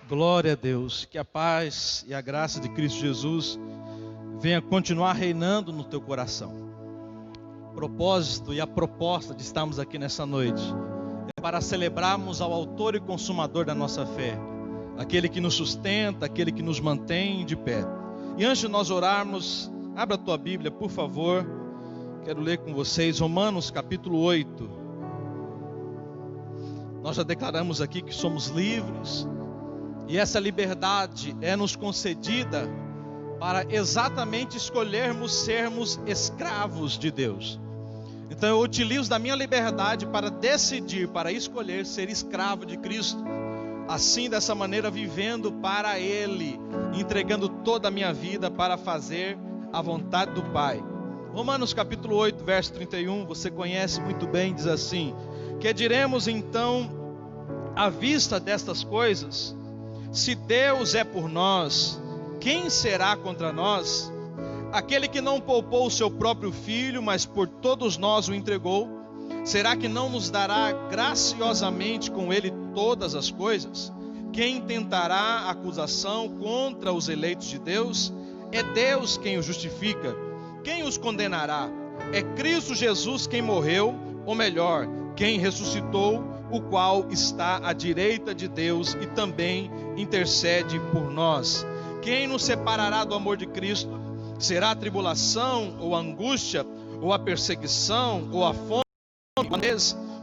Glória a Deus, que a paz e a graça de Cristo Jesus venha continuar reinando no teu coração. O propósito e a proposta de estarmos aqui nessa noite é para celebrarmos ao autor e consumador da nossa fé, aquele que nos sustenta, aquele que nos mantém de pé. E antes de nós orarmos, abra a tua Bíblia, por favor. Quero ler com vocês Romanos capítulo 8. Nós já declaramos aqui que somos livres, e essa liberdade é nos concedida para exatamente escolhermos sermos escravos de Deus. Então eu utilizo da minha liberdade para decidir, para escolher ser escravo de Cristo. Assim, dessa maneira, vivendo para Ele, entregando toda a minha vida para fazer a vontade do Pai. Romanos capítulo 8, verso 31, você conhece muito bem, diz assim: que diremos então à vista destas coisas? Se Deus é por nós, quem será contra nós? Aquele que não poupou o seu próprio filho, mas por todos nós o entregou, será que não nos dará graciosamente com ele todas as coisas? Quem tentará acusação contra os eleitos de Deus? É Deus quem os justifica. Quem os condenará? É Cristo Jesus quem morreu, ou melhor, quem ressuscitou, o qual está à direita de Deus e também intercede por nós. Quem nos separará do amor de Cristo? Será a tribulação, ou a angústia, ou a perseguição, ou a fome,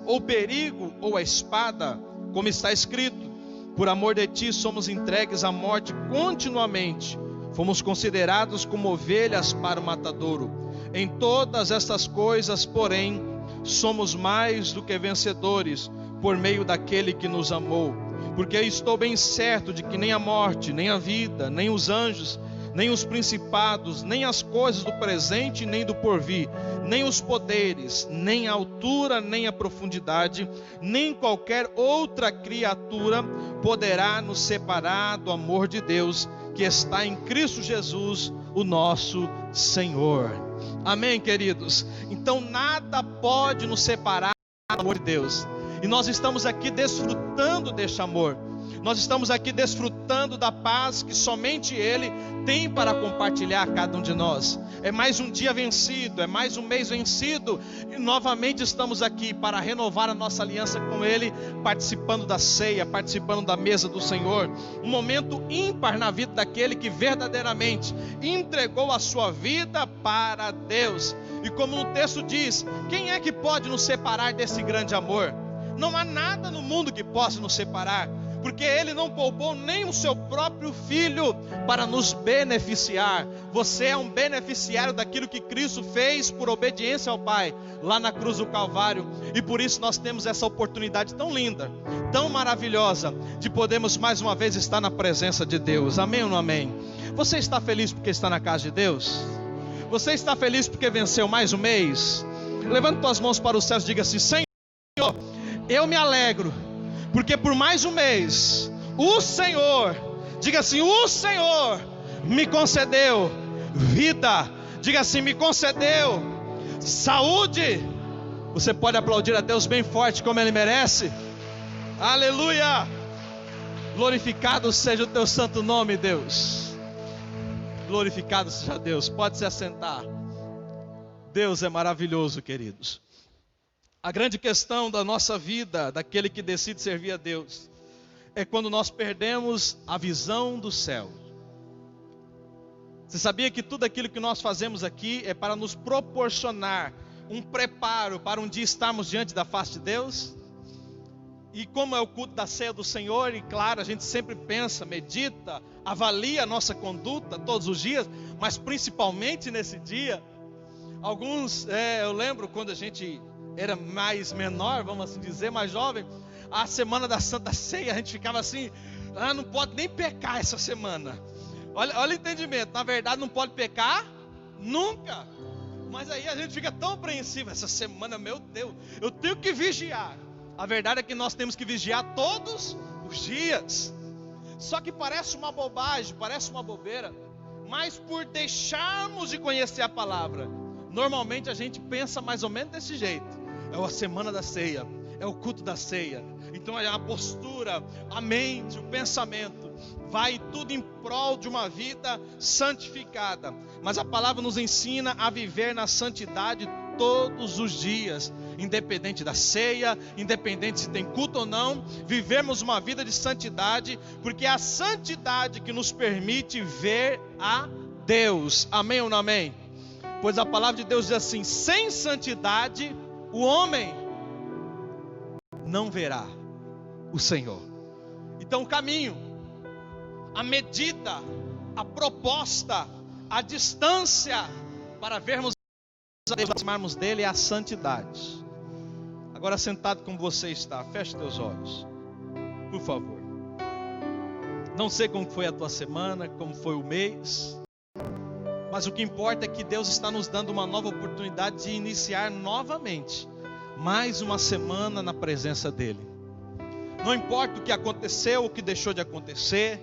ou o perigo, ou a espada? Como está escrito: por amor de ti somos entregues à morte continuamente, fomos considerados como ovelhas para o matadouro. Em todas estas coisas, porém, somos mais do que vencedores, por meio daquele que nos amou. Porque estou bem certo de que nem a morte, nem a vida, nem os anjos, nem os principados, nem as coisas do presente, nem do porvir, nem os poderes, nem a altura, nem a profundidade, nem qualquer outra criatura poderá nos separar do amor de Deus, que está em Cristo Jesus, o nosso Senhor. Amém, queridos? Então nada pode nos separar do amor de Deus. E nós estamos aqui desfrutando deste amor. Nós estamos aqui desfrutando da paz que somente Ele tem para compartilhar a cada um de nós. É mais um dia vencido, é mais um mês vencido, e novamente estamos aqui para renovar a nossa aliança com Ele, participando da ceia, participando da mesa do Senhor. Um momento ímpar na vida daquele que verdadeiramente entregou a sua vida para Deus. E como o texto diz, quem é que pode nos separar desse grande amor? Não há nada no mundo que possa nos separar, porque Ele não poupou nem o seu próprio Filho para nos beneficiar. Você é um beneficiário daquilo que Cristo fez por obediência ao Pai, lá na cruz do Calvário. E por isso nós temos essa oportunidade tão linda, tão maravilhosa, de podermos mais uma vez estar na presença de Deus. Amém ou não amém? Você está feliz porque está na casa de Deus? Você está feliz porque venceu mais um mês? Levante tuas mãos para os céus e diga assim: Senhor, eu me alegro, porque por mais um mês, o Senhor, diga assim, o Senhor me concedeu vida, diga assim, me concedeu saúde. Você pode aplaudir a Deus bem forte como Ele merece? Aleluia! Glorificado seja o teu santo nome, Deus. Glorificado seja Deus. Pode se assentar. Deus é maravilhoso, queridos. A grande questão da nossa vida, daquele que decide servir a Deus, é quando nós perdemos a visão do céu. Você sabia que tudo aquilo que nós fazemos aqui é para nos proporcionar um preparo para um dia estarmos diante da face de Deus? E como é o culto da ceia do Senhor, e claro, a gente sempre pensa, medita, avalia a nossa conduta todos os dias, mas principalmente nesse dia. Eu lembro quando a gente era mais menor, vamos assim dizer, mais jovem, a semana da Santa Ceia, a gente ficava assim, não pode nem pecar essa semana. Olha o entendimento, na verdade não pode pecar nunca. Mas aí a gente fica tão apreensivo, essa semana, meu Deus, eu tenho que vigiar. A verdade é que nós temos que vigiar todos os dias. Só que parece uma bobagem, parece uma bobeira, mas por deixarmos de conhecer a palavra, normalmente a gente pensa mais ou menos desse jeito. É a semana da ceia, é o culto da ceia. Então é a postura, a mente, o pensamento. vai tudo em prol de uma vida santificada. Mas a palavra nos ensina a viver na santidade todos os dias, independente da ceia, independente se tem culto ou não, vivemos uma vida de santidade, porque é a santidade que nos permite ver a Deus. Amém ou não amém? Pois a palavra de Deus diz assim: sem santidade o homem não verá o Senhor. Então o caminho, a medida, a proposta, a distância para vermos a Deus, aproximarmos dele, é a santidade. Agora, sentado como você está, feche teus olhos, por favor. Não sei como foi a tua semana, como foi o mês, mas o que importa é que Deus está nos dando uma nova oportunidade de iniciar novamente mais uma semana na presença dele. Não importa o que aconteceu, o que deixou de acontecer,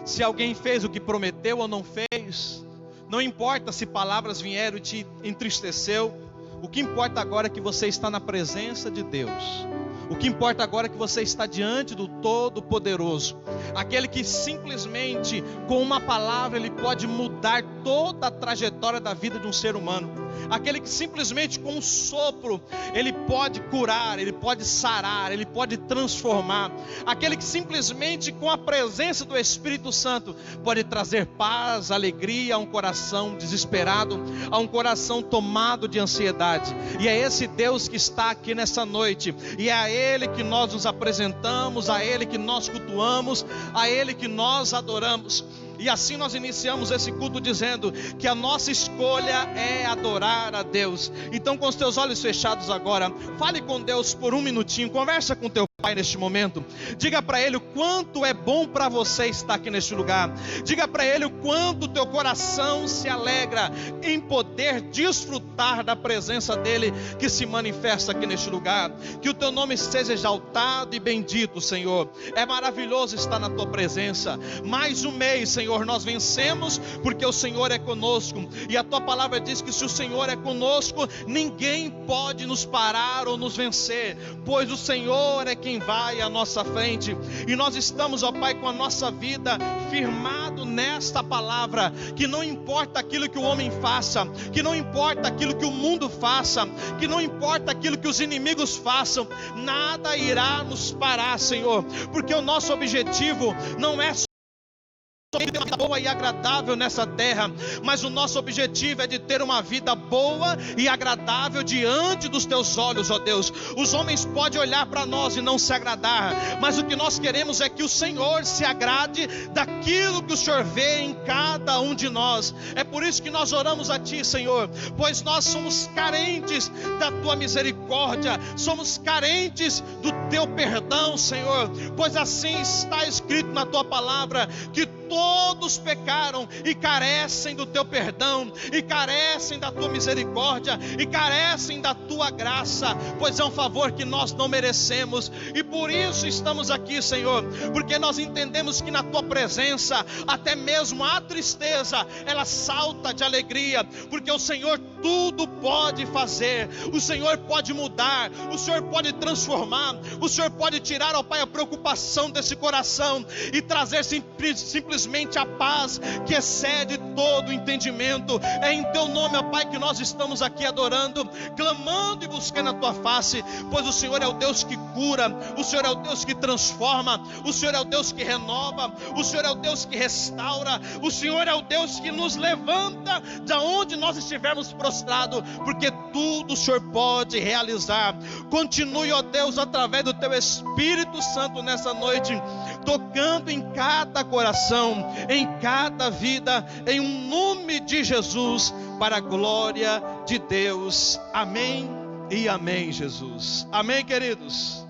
se alguém fez o que prometeu ou não fez, não importa se palavras vieram e te entristeceu. O que importa agora é que você está na presença de Deus. O que importa agora é que você está diante do Todo-Poderoso, aquele que simplesmente com uma palavra ele pode mudar toda a trajetória da vida de um ser humano, aquele que simplesmente com um sopro ele pode curar, ele pode sarar, ele pode transformar, aquele que simplesmente com a presença do Espírito Santo pode trazer paz, alegria a um coração desesperado, a um coração tomado de ansiedade. E é esse Deus que está aqui nessa noite, e é a Ele que nós nos apresentamos, a Ele que nós cultuamos, a Ele que nós adoramos. E assim nós iniciamos esse culto dizendo que a nossa escolha é adorar a Deus. Então, com os teus olhos fechados agora, fale com Deus por um minutinho, conversa com teu Pai neste momento. Diga para Ele o quanto é bom para você estar aqui neste lugar. Diga para Ele o quanto o teu coração se alegra em poder desfrutar da presença dEle que se manifesta aqui neste lugar. Que o teu nome seja exaltado e bendito, Senhor. É maravilhoso estar na tua presença. Mais um mês, Senhor, nós vencemos porque o Senhor é conosco. E a tua palavra diz que se o Senhor é conosco, ninguém pode nos parar ou nos vencer, pois o Senhor é quem vai à nossa frente. E nós estamos, ó Pai, com a nossa vida firmado nesta palavra, que não importa aquilo que o homem faça, que não importa aquilo que o mundo faça, que não importa aquilo que os inimigos façam, nada irá nos parar, Senhor, porque o nosso objetivo não é ter uma vida boa e agradável nessa terra, mas o nosso objetivo é de ter uma vida boa e agradável diante dos teus olhos, ó Deus. Os homens podem olhar para nós e não se agradar, mas o que nós queremos é que o Senhor se agrade daquilo que o Senhor vê em cada um de nós. É por isso que nós oramos a Ti, Senhor, pois nós somos carentes da Tua misericórdia, somos carentes do Teu perdão, Senhor, pois assim está escrito na Tua palavra, que todos pecaram e carecem do teu perdão, e carecem da tua misericórdia, e carecem da tua graça, pois é um favor que nós não merecemos. E por isso estamos aqui, Senhor, porque nós entendemos que na tua presença até mesmo a tristeza ela salta de alegria, porque o Senhor tudo pode fazer, o Senhor pode mudar, o Senhor pode transformar, o Senhor pode tirar, ó Pai, a preocupação desse coração e trazer simplesmente a paz que excede todo entendimento. É em teu nome, ó Pai, que nós estamos aqui adorando, clamando e buscando a tua face, pois o Senhor é o Deus que cura, o Senhor é o Deus que transforma, o Senhor é o Deus que renova, o Senhor é o Deus que restaura, o Senhor é o Deus que nos levanta de onde nós estivermos prostrados, porque tudo o Senhor pode realizar. Continue, ó Deus, através do teu Espírito Santo nessa noite, tocando em cada coração, em cada vida, em um nome de Jesus, para a glória de Deus. Amém e amém, Jesus. Amém, queridos.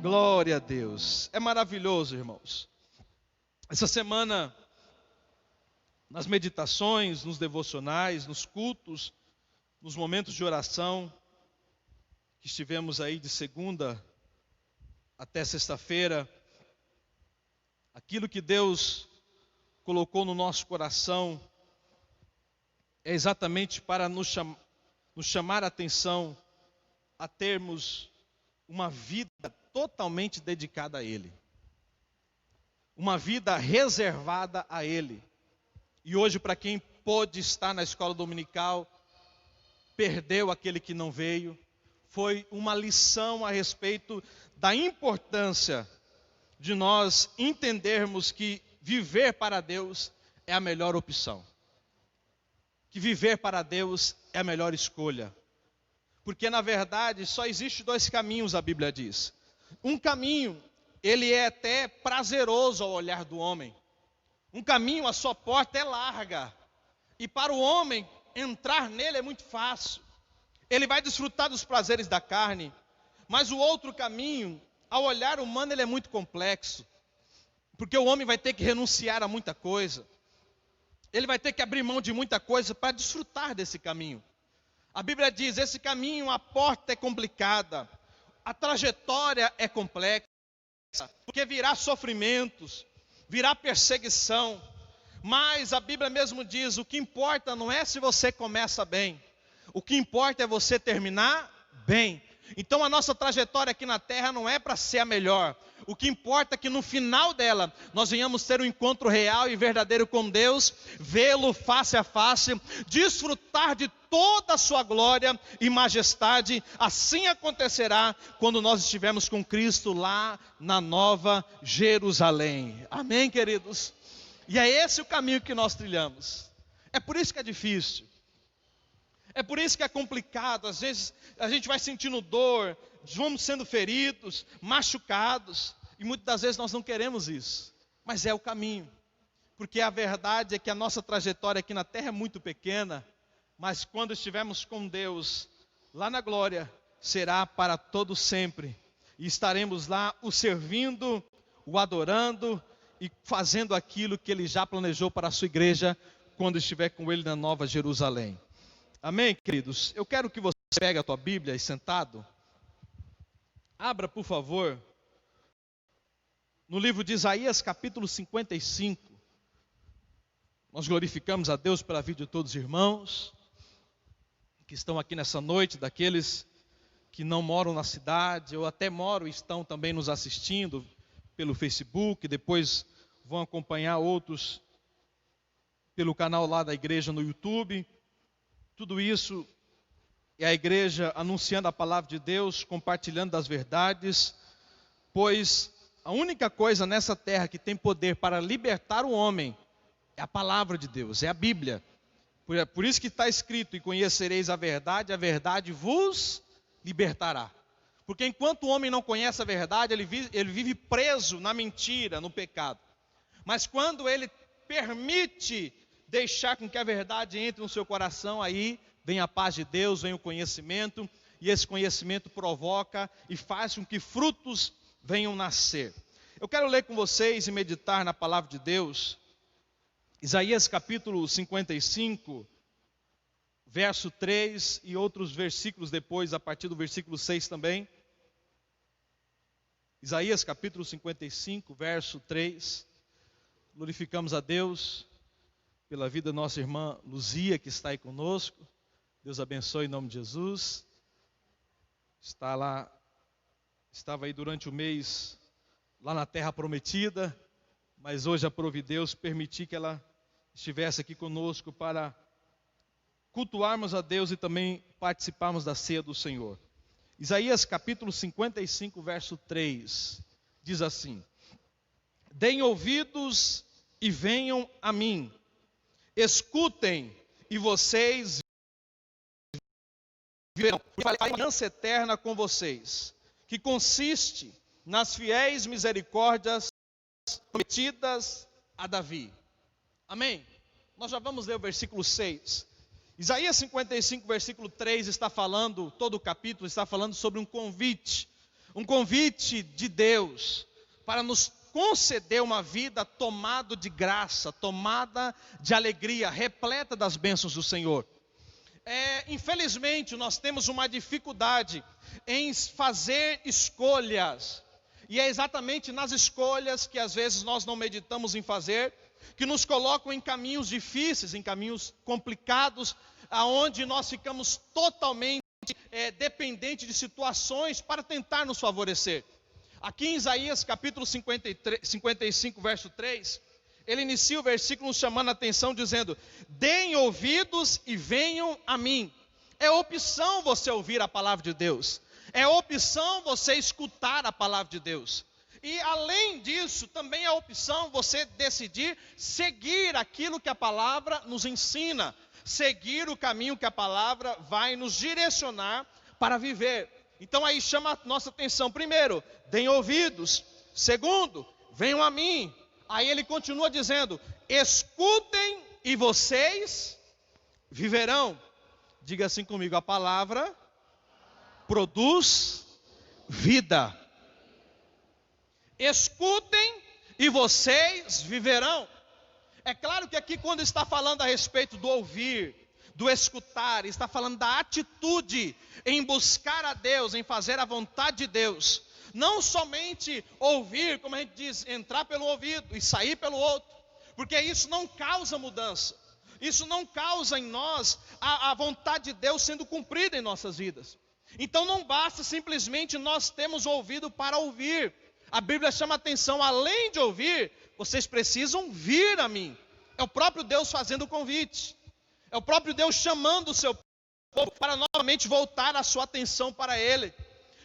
Glória a Deus. É maravilhoso, irmãos. Essa semana, nas meditações, nos devocionais, nos cultos, nos momentos de oração que estivemos aí de segunda até sexta-feira, aquilo que Deus colocou no nosso coração é exatamente para nos chamar a atenção a termos uma vida totalmente dedicada a Ele. uma vida reservada a Ele. E hoje, para quem pôde estar na escola dominical, perdeu aquele que não veio, foi uma lição a respeito da importância de nós entendermos que viver para Deus é a melhor opção. Que viver para Deus é a melhor escolha. Porque na verdade só existe dois caminhos, a Bíblia diz. Um caminho, ele é até prazeroso ao olhar do homem. Um caminho, a sua porta é larga. E para o homem, entrar nele é muito fácil. Ele vai desfrutar dos prazeres da carne. Mas o outro caminho, ao olhar humano, ele é muito complexo. Porque o homem vai ter que renunciar a muita coisa. Ele vai ter que abrir mão de muita coisa para desfrutar desse caminho. A Bíblia diz, esse caminho, a porta é complicada. A trajetória é complexa. Porque virá sofrimentos, virá perseguição. Mas a Bíblia mesmo diz, o que importa não é se você começa bem. O que importa é você terminar bem. Então a nossa trajetória aqui na terra não é para ser a melhor. O que importa é que no final dela, nós venhamos ter um encontro real e verdadeiro com Deus, vê-lo face a face, desfrutar de toda a sua glória e majestade. Assim acontecerá quando nós estivermos com Cristo lá na Nova Jerusalém. Amém, queridos? E é esse o caminho que nós trilhamos. É por isso que é difícil. É por isso que é complicado. Às vezes a gente vai sentindo dor, vamos sendo feridos, machucados. E muitas das vezes nós não queremos isso. Mas é o caminho. Porque a verdade é que a nossa trajetória aqui na terra é muito pequena. Mas quando estivermos com Deus, lá na glória, será para todo sempre. E estaremos lá o servindo, o adorando e fazendo aquilo que Ele já planejou para a sua igreja quando estiver com Ele na Nova Jerusalém. Amém, queridos? Eu quero que você pegue a tua Bíblia e sentado, abra, por favor, no livro de Isaías, capítulo 55. Nós glorificamos a Deus pela vida de todos os irmãos que estão aqui nessa noite, daqueles que não moram na cidade, ou até moram e estão também nos assistindo pelo Facebook, depois vão acompanhar outros pelo canal lá da igreja no YouTube. Tudo isso é a igreja anunciando a palavra de Deus, compartilhando das verdades, pois a única coisa nessa terra que tem poder para libertar o homem é a palavra de Deus, é a Bíblia. Por isso que está escrito, e conhecereis a verdade vos libertará. Porque enquanto o homem não conhece a verdade, ele vive preso na mentira, no pecado. Mas quando ele permite deixar com que a verdade entre no seu coração, aí vem a paz de Deus, vem o conhecimento, e esse conhecimento provoca e faz com que frutos venham nascer. Eu quero ler com vocês e meditar na palavra de Deus, Isaías capítulo 55, verso 3 e outros versículos depois, a partir do versículo 6 também. Isaías capítulo 55, verso 3. Glorificamos a Deus pela vida da nossa irmã Luzia, que está aí conosco. Deus abençoe em nome de Jesus. Estava aí durante o mês, lá na terra prometida, mas hoje aprove Deus permitir que ela estivesse aqui conosco para cultuarmos a Deus e também participarmos da ceia do Senhor. Isaías capítulo 55, verso 3, diz assim: Deem ouvidos e venham a mim, escutem e vocês verão, e farei aliança eterna com vocês, que consiste nas fiéis misericórdias prometidas a Davi. Amém? Nós já vamos ler o versículo 6. Isaías 55, versículo 3 está falando, todo o capítulo está falando sobre um convite de Deus para nos conceder uma vida tomada de graça, tomada de alegria, repleta das bênçãos do Senhor. Infelizmente nós temos uma dificuldade em fazer escolhas, e é exatamente nas escolhas que às vezes nós não meditamos em fazer, que nos colocam em caminhos difíceis, em caminhos complicados, aonde nós ficamos totalmente dependentes de situações para tentar nos favorecer. Aqui em Isaías capítulo 55, verso 3, ele inicia o versículo chamando a atenção, dizendo: deem ouvidos e venham a mim. É opção você ouvir a palavra de Deus. É opção você escutar a palavra de Deus. E além disso, também é opção você decidir seguir aquilo que a palavra nos ensina. Seguir o caminho que a palavra vai nos direcionar para viver. Então aí chama a nossa atenção. Primeiro, deem ouvidos. Segundo, venham a mim. Aí ele continua dizendo: escutem e vocês viverão. Diga assim comigo: a palavra produz vida. Escutem e vocês viverão. É claro que aqui, quando está falando a respeito do ouvir, do escutar, está falando da atitude em buscar a Deus, em fazer a vontade de Deus. Não somente ouvir, como a gente diz, entrar pelo ouvido e sair pelo outro, porque isso não causa mudança. Isso não causa em nós a vontade de Deus sendo cumprida em nossas vidas. Então não basta simplesmente nós termos ouvido para ouvir. A Bíblia chama a atenção: além de ouvir, vocês precisam vir a mim. É o próprio Deus fazendo o convite. É o próprio Deus chamando o seu povo para novamente voltar a sua atenção para Ele.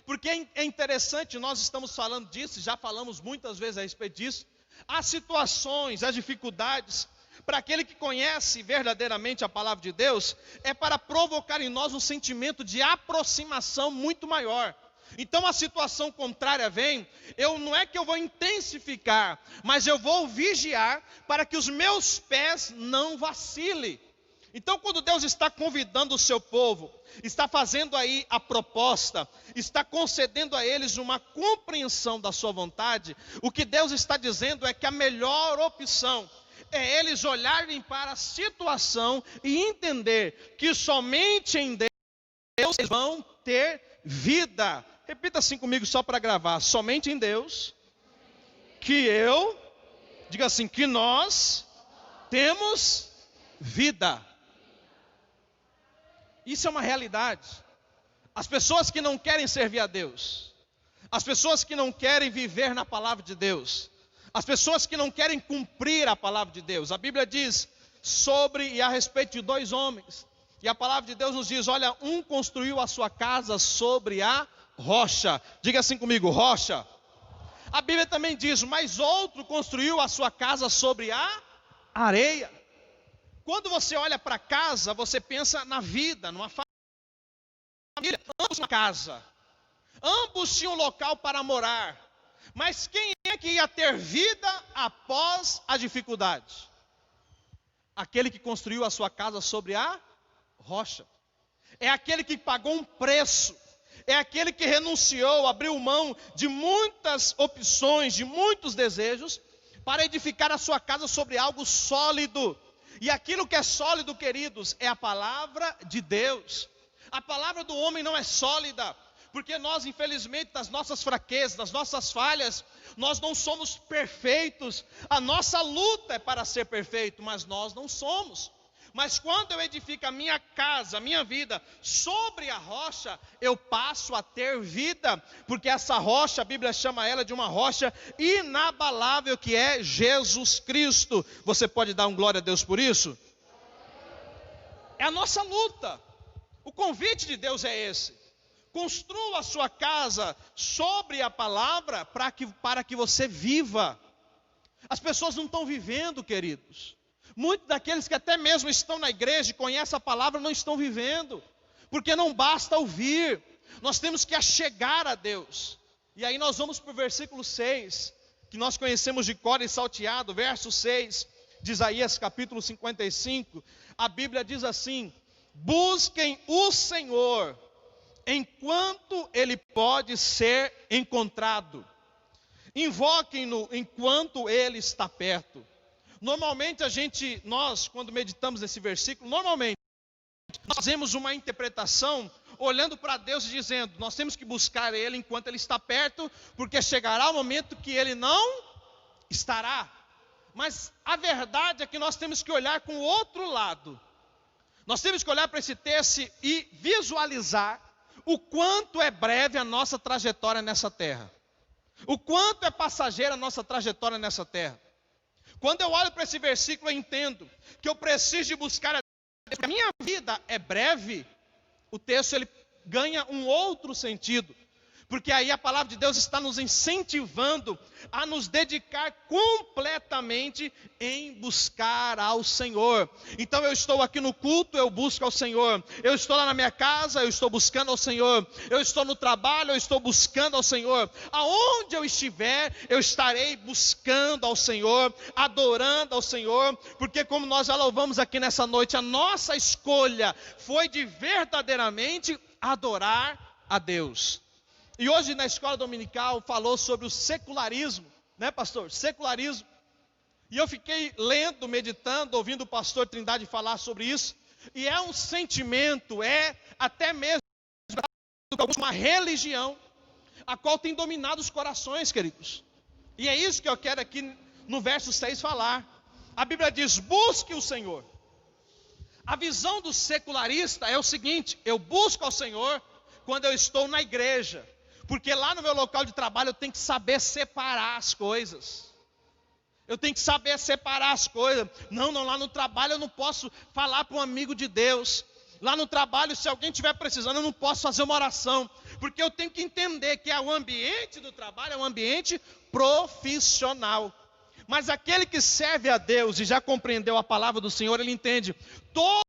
Porque é interessante, nós estamos falando disso, já falamos muitas vezes a respeito disso. As situações, as dificuldades, para aquele que conhece verdadeiramente a palavra de Deus, é para provocar em nós um sentimento de aproximação muito maior. Então a situação contrária vem, não é que eu vou intensificar, mas eu vou vigiar para que os meus pés não vacilem. Então quando Deus está convidando o seu povo, está fazendo aí a proposta, está concedendo a eles uma compreensão da sua vontade, o que Deus está dizendo é que a melhor opção é eles olharem para a situação e entender que somente em Deus eles vão ter vida. Repita assim comigo só para gravar: somente em Deus diga assim, que nós temos vida. Isso é uma realidade. As pessoas que não querem servir a Deus, as pessoas que não querem viver na palavra de Deus, as pessoas que não querem cumprir a palavra de Deus, a Bíblia diz sobre e a respeito de dois homens, e a palavra de Deus nos diz: olha, um construiu a sua casa sobre a rocha. Diga assim comigo: rocha. A Bíblia também diz: mas outro construiu a sua casa sobre a areia. Quando você olha para casa, você pensa na vida, numa família. Ambos uma casa, ambos tinham um local para morar. Mas quem é que ia ter vida após a dificuldade? Aquele que construiu a sua casa sobre a rocha. É aquele que pagou um preço. É aquele que renunciou, abriu mão de muitas opções, de muitos desejos, para edificar a sua casa sobre algo sólido. E aquilo que é sólido, queridos, é a palavra de Deus. A palavra do homem não é sólida, porque nós, infelizmente, das nossas fraquezas, das nossas falhas, nós não somos perfeitos. A nossa luta é para ser perfeito, mas nós não somos. Mas quando eu edifico a minha casa, a minha vida sobre a rocha, eu passo a ter vida, porque essa rocha, a Bíblia chama ela de uma rocha inabalável, que é Jesus Cristo. Você pode dar um glória a Deus por isso? É a nossa luta. O convite de Deus é esse: construa a sua casa sobre a palavra para que você viva. As pessoas não estão vivendo, queridos. Muitos daqueles que até mesmo estão na igreja e conhecem a palavra não estão vivendo, porque não basta ouvir, nós temos que achegar a Deus. E aí nós vamos para o versículo 6, que nós conhecemos de cor e salteado, verso 6 de Isaías capítulo 55, a Bíblia diz assim: busquem o Senhor enquanto Ele pode ser encontrado, invoquem-no enquanto Ele está perto. Normalmente nós quando meditamos nesse versículo, normalmente fazemos uma interpretação olhando para Deus e dizendo: nós temos que buscar Ele enquanto Ele está perto, porque chegará o momento que Ele não estará. Mas a verdade é que nós temos que olhar com o outro lado. Nós temos que olhar para esse texto e visualizar o quanto é breve a nossa trajetória nessa terra. O quanto é passageira a nossa trajetória nessa terra. Quando eu olho para esse versículo, eu entendo que eu preciso de buscar a Deus, porque a minha vida é breve. O texto ele ganha um outro sentido, porque aí a palavra de Deus está nos incentivando a nos dedicar completamente em buscar ao Senhor. Então eu estou aqui no culto, eu busco ao Senhor. Eu estou lá na minha casa, eu estou buscando ao Senhor. Eu estou no trabalho, eu estou buscando ao Senhor. Aonde eu estiver, eu estarei buscando ao Senhor, adorando ao Senhor, porque como nós já louvamos aqui nessa noite, a nossa escolha foi de verdadeiramente adorar a Deus. E hoje na escola dominical falou sobre o secularismo, né, pastor? Secularismo. E eu fiquei lendo, meditando, ouvindo o pastor Trindade falar sobre isso. E é um sentimento, é até mesmo uma religião, a qual tem dominado os corações, queridos. E é isso que eu quero aqui no verso 6 falar. A Bíblia diz: busque o Senhor. A visão do secularista é o seguinte: eu busco ao Senhor quando eu estou na igreja. Porque lá no meu local de trabalho eu tenho que saber separar as coisas. Eu tenho que saber separar as coisas. Não, lá no trabalho eu não posso falar para um amigo de Deus. Lá no trabalho, se alguém estiver precisando, eu não posso fazer uma oração. Porque eu tenho que entender que o ambiente do trabalho é um ambiente profissional. Mas aquele que serve a Deus e já compreendeu a palavra do Senhor, ele entende. Todo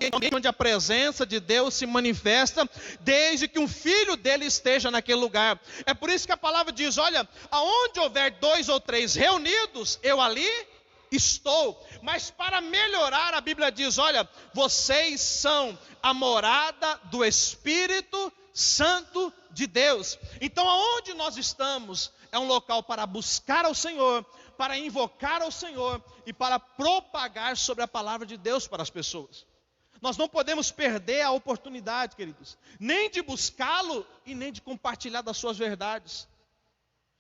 ambiente onde a presença de Deus se manifesta, desde que um filho dele esteja naquele lugar. É por isso que a palavra diz: olha, aonde houver 2 ou 3 reunidos, eu ali estou. Mas para melhorar, a Bíblia diz: olha, vocês são a morada do Espírito Santo de Deus. Então aonde nós estamos é um local para buscar ao Senhor, para invocar ao Senhor e para propagar sobre a palavra de Deus para as pessoas. Nós não podemos perder a oportunidade, queridos, nem de buscá-lo e nem de compartilhar das suas verdades.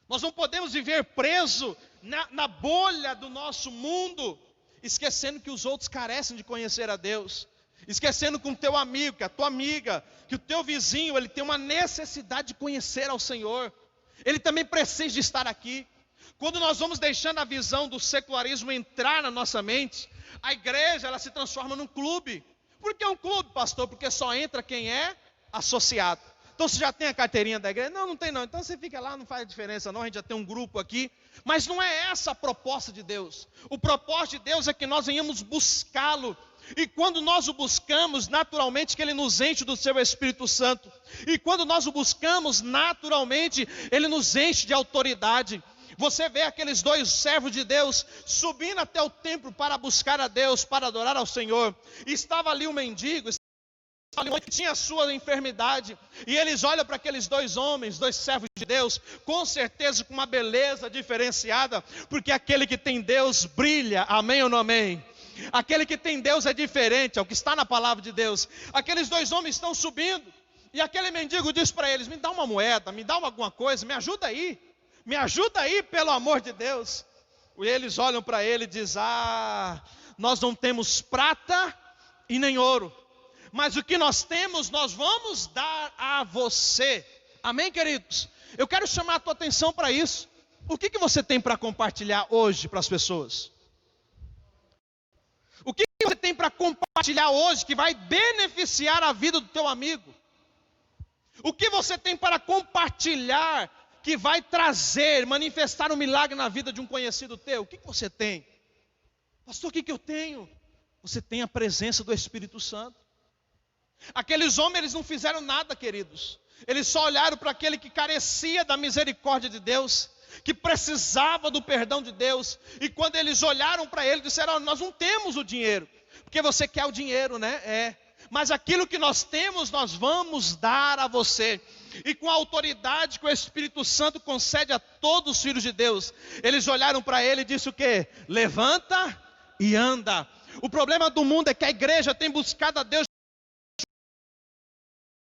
Nós não podemos viver preso na bolha do nosso mundo, esquecendo que os outros carecem de conhecer a Deus, esquecendo que o teu amigo, que a tua amiga, que o teu vizinho, ele tem uma necessidade de conhecer ao Senhor. Ele também precisa de estar aqui. Quando nós vamos deixando a visão do secularismo entrar na nossa mente, a igreja ela se transforma num clube. Por que um clube, pastor? Porque só entra quem é associado. Então você já tem a carteirinha da igreja? Não tem não. Então você fica lá, não faz diferença não, a gente já tem um grupo aqui. Mas não é essa a proposta de Deus. O propósito de Deus é que nós venhamos buscá-lo. E quando nós o buscamos, naturalmente que Ele nos enche do seu Espírito Santo. E quando nós o buscamos, naturalmente Ele nos enche de autoridade. Você vê aqueles 2 servos de Deus subindo até o templo para buscar a Deus, para adorar ao Senhor. E estava ali um mendigo, que tinha a sua enfermidade. E eles olham para aqueles 2 homens, 2 servos de Deus, com certeza com uma beleza diferenciada, porque aquele que tem Deus brilha, amém ou não amém? Aquele que tem Deus é diferente, é o que está na palavra de Deus. Aqueles 2 homens estão subindo, e aquele mendigo diz para eles: me dá uma moeda, me dá alguma coisa, me ajuda aí. Me ajuda aí, pelo amor de Deus. E eles olham para ele e dizem: nós não temos prata e nem ouro, mas o que nós temos, nós vamos dar a você. Amém, queridos? Eu quero chamar a tua atenção para isso. O que você tem para compartilhar hoje para as pessoas? O que você tem para compartilhar hoje que vai beneficiar a vida do teu amigo? O que você tem para compartilhar que vai trazer, manifestar um milagre na vida de um conhecido teu? O que você tem? Pastor, o que eu tenho? Você tem a presença do Espírito Santo. Aqueles homens, eles não fizeram nada, queridos. Eles só olharam para aquele que carecia da misericórdia de Deus, que precisava do perdão de Deus. E quando eles olharam para ele, disseram: nós não temos o dinheiro. Porque você quer o dinheiro, né? Mas aquilo que nós temos, nós vamos dar a você. E com a autoridade que o Espírito Santo concede a todos os filhos de Deus, eles olharam para ele e disseram o quê? Levanta e anda. O problema do mundo é que a igreja tem buscado a Deus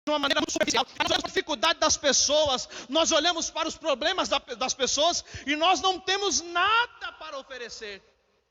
de uma maneira muito superficial. Nós olhamos para a dificuldade das pessoas, nós olhamos para os problemas das pessoas e nós não temos nada para oferecer.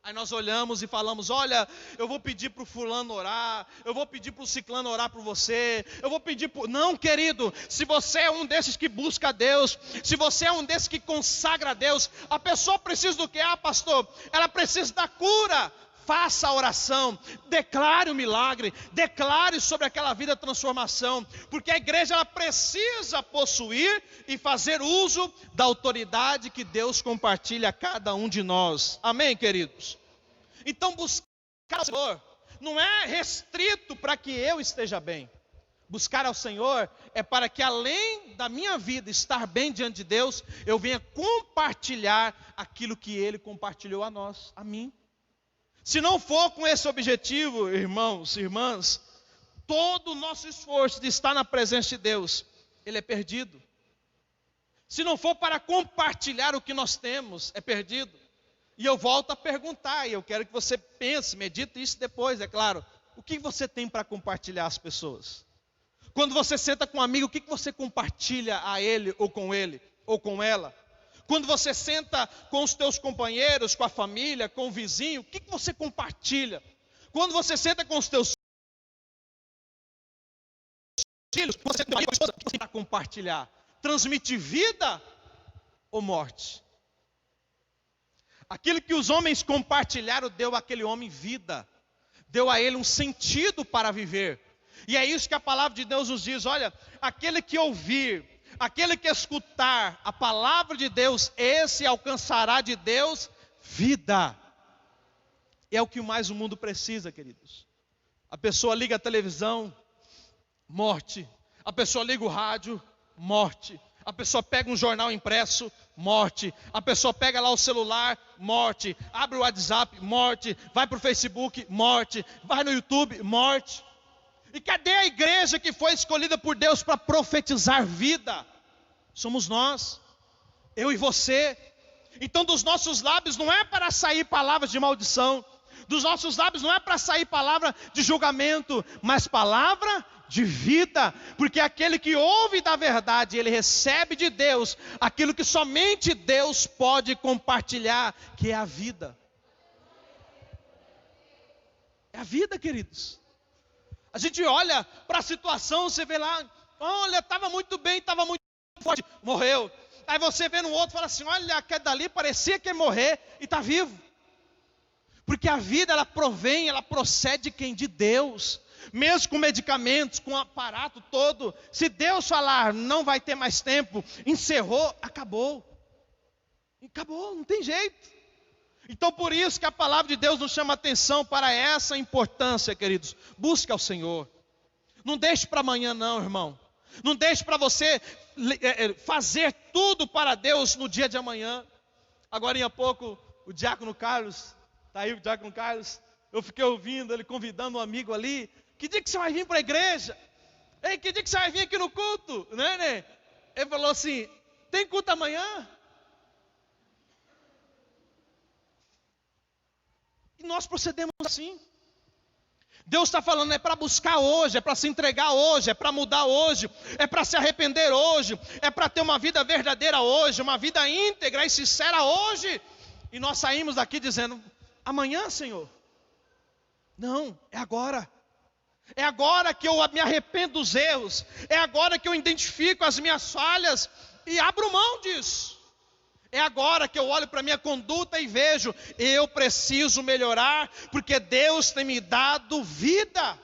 Aí nós olhamos e falamos: olha, eu vou pedir para o fulano orar, eu vou pedir para o ciclano orar por você, eu vou pedir por... Não, querido, se você é um desses que busca a Deus, se você é um desses que consagra a Deus, a pessoa precisa do quê? Ah, pastor, ela precisa da cura. Faça a oração, declare o milagre, declare sobre aquela vida a transformação, porque a igreja ela precisa possuir e fazer uso da autoridade que Deus compartilha a cada um de nós. Amém, queridos? Então buscar ao Senhor não é restrito para que eu esteja bem. Buscar ao Senhor é para que além da minha vida estar bem diante de Deus, eu venha compartilhar aquilo que Ele compartilhou a nós, a mim. Se não for com esse objetivo, irmãos e irmãs, todo o nosso esforço de estar na presença de Deus, ele é perdido. Se não for para compartilhar o que nós temos, é perdido. E eu volto a perguntar, e eu quero que você pense, medite isso depois, é claro. O que você tem para compartilhar às pessoas? Quando você senta com um amigo, o que você compartilha a ele, ou com ela? Quando você senta com os teus companheiros, com a família, com o vizinho, o que você compartilha? Quando você senta com os teus filhos, você tem uma esposa, o que você tem para compartilhar? Transmite vida ou morte? Aquilo que os homens compartilharam deu àquele homem vida, deu a ele um sentido para viver. E é isso que a palavra de Deus nos diz: olha, aquele que ouvir, aquele que escutar a palavra de Deus, esse alcançará de Deus vida. É o que mais o mundo precisa, queridos. A pessoa liga a televisão, morte. A pessoa liga o rádio, morte. A pessoa pega um jornal impresso, morte. A pessoa pega lá o celular, morte. Abre o WhatsApp, morte. Vai para o Facebook, morte. Vai no YouTube, morte. E cadê a igreja que foi escolhida por Deus para profetizar vida? Somos nós, eu e você. Então dos nossos lábios não é para sair palavras de maldição, dos nossos lábios não é para sair palavra de julgamento, mas palavra de vida, porque aquele que ouve da verdade, ele recebe de Deus aquilo que somente Deus pode compartilhar, que é a vida. É a vida, queridos. A gente olha para a situação, você vê lá, olha, estava muito bem, estava muito forte, morreu. Aí você vê no outro e fala assim: olha, aquele dali parecia que ia morrer e está vivo. Porque a vida ela provém, ela procede de quem? De Deus. Mesmo com medicamentos, com o aparato todo, se Deus falar não vai ter mais tempo, encerrou, acabou. Acabou, não tem jeito. Então por isso que a palavra de Deus nos chama atenção para essa importância, queridos. Busque ao Senhor. Não deixe para amanhã não, irmão. Não deixe para você fazer tudo para Deus no dia de amanhã. Agora há pouco, o diácono Carlos, está aí o diácono Carlos, eu fiquei ouvindo ele convidando um amigo ali: que dia que você vai vir para a igreja? Ei, que dia que você vai vir aqui no culto? Né? Ele falou assim: tem culto amanhã? E nós procedemos assim. Deus está falando, é para buscar hoje, é para se entregar hoje, é para mudar hoje, é para se arrepender hoje, é para ter uma vida verdadeira hoje, uma vida íntegra e sincera hoje. E nós saímos daqui dizendo: amanhã, Senhor? Não, é agora. É agora que eu me arrependo dos erros, é agora que eu identifico as minhas falhas e abro mão disso. É agora que eu olho para a minha conduta e vejo: eu preciso melhorar, porque Deus tem me dado vida.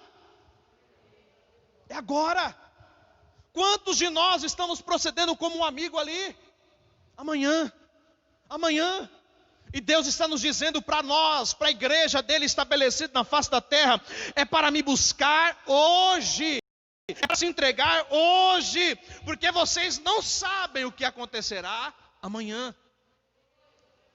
É agora. Quantos de nós estamos procedendo como um amigo ali? Amanhã. E Deus está nos dizendo para nós, para a igreja dele estabelecida na face da terra: é para me buscar hoje, é para se entregar hoje, porque vocês não sabem o que acontecerá amanhã.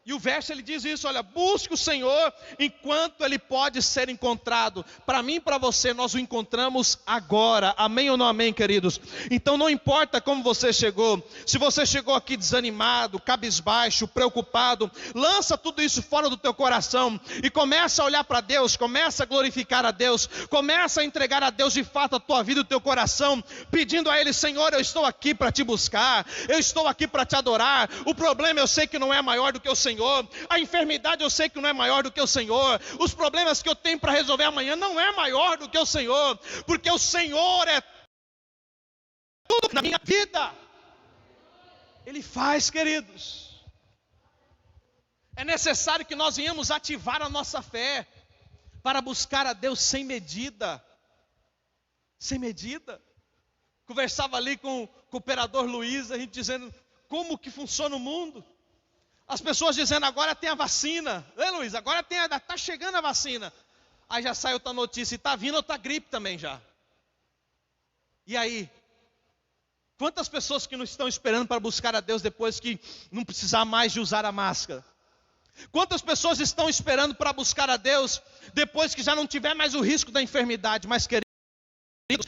E o verso ele diz isso: olha, busque o Senhor enquanto Ele pode ser encontrado. Para mim e para você, nós o encontramos agora. Amém ou não amém, queridos? Então não importa como você chegou. Se você chegou aqui desanimado, cabisbaixo, preocupado, lança tudo isso fora do teu coração e começa a olhar para Deus, começa a glorificar a Deus, começa a entregar a Deus de fato a tua vida e o teu coração, pedindo a Ele: Senhor, eu estou aqui para te buscar, eu estou aqui para te adorar. O problema eu sei que não é maior do que o Senhor. Senhor. A enfermidade eu sei que não é maior do que o Senhor. Os problemas que eu tenho para resolver amanhã não é maior do que o Senhor. Porque o Senhor é tudo na minha vida. Ele faz, queridos. É necessário que nós venhamos ativar a nossa fé para buscar a Deus sem medida. Sem medida. Conversava ali com o operador Luiz, a gente dizendo como que funciona o mundo. As pessoas dizendo, agora tem a vacina. Ei, Luiz, agora está chegando a vacina. Aí já sai outra notícia, e está vindo outra gripe também já. E aí? Quantas pessoas que não estão esperando para buscar a Deus depois que não precisar mais de usar a máscara? Quantas pessoas estão esperando para buscar a Deus depois que já não tiver mais o risco da enfermidade? Mas queridos,